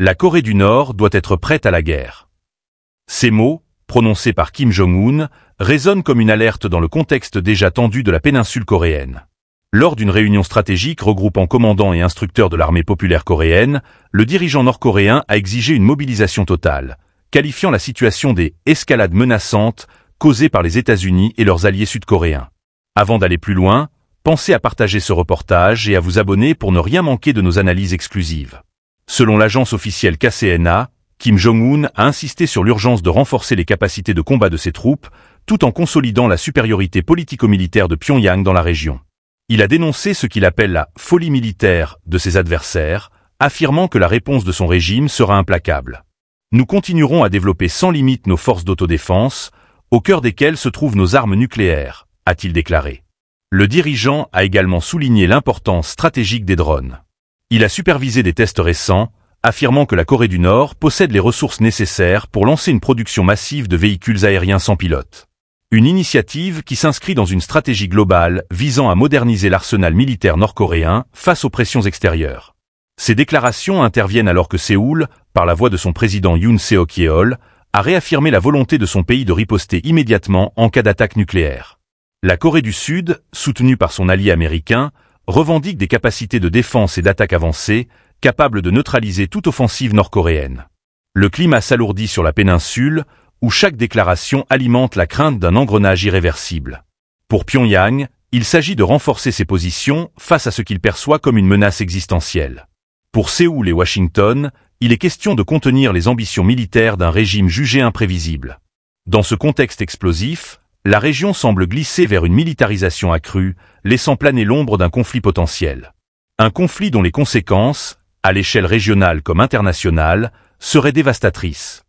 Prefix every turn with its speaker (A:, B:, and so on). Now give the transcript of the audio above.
A: La Corée du Nord doit être prête à la guerre. Ces mots, prononcés par Kim Jong-un, résonnent comme une alerte dans le contexte déjà tendu de la péninsule coréenne. Lors d'une réunion stratégique regroupant commandants et instructeurs de l'armée populaire coréenne, le dirigeant nord-coréen a exigé une mobilisation totale, qualifiant la situation des « escalades menaçantes » causées par les États-Unis et leurs alliés sud-coréens. Avant d'aller plus loin, pensez à partager ce reportage et à vous abonner pour ne rien manquer de nos analyses exclusives. Selon l'agence officielle KCNA, Kim Jong-un a insisté sur l'urgence de renforcer les capacités de combat de ses troupes, tout en consolidant la supériorité politico-militaire de Pyongyang dans la région. Il a dénoncé ce qu'il appelle la « folie militaire » de ses adversaires, affirmant que la réponse de son régime sera implacable. Nous continuerons à développer sans limite nos forces d'autodéfense, au cœur desquelles se trouvent nos armes nucléaires, a-t-il déclaré. Le dirigeant a également souligné l'importance stratégique des drones. Il a supervisé des tests récents, affirmant que la Corée du Nord possède les ressources nécessaires pour lancer une production massive de véhicules aériens sans pilote. Une initiative qui s'inscrit dans une stratégie globale visant à moderniser l'arsenal militaire nord-coréen face aux pressions extérieures. Ces déclarations interviennent alors que Séoul, par la voix de son président Yoon Seok-yeol, a réaffirmé la volonté de son pays de riposter immédiatement en cas d'attaque nucléaire. La Corée du Sud, soutenue par son allié américain, revendique des capacités de défense et d'attaque avancées, capables de neutraliser toute offensive nord-coréenne. Le climat s'alourdit sur la péninsule, où chaque déclaration alimente la crainte d'un engrenage irréversible. Pour Pyongyang, il s'agit de renforcer ses positions face à ce qu'il perçoit comme une menace existentielle. Pour Séoul et Washington, il est question de contenir les ambitions militaires d'un régime jugé imprévisible. Dans ce contexte explosif, la région semble glisser vers une militarisation accrue, laissant planer l'ombre d'un conflit potentiel. Un conflit dont les conséquences, à l'échelle régionale comme internationale, seraient dévastatrices.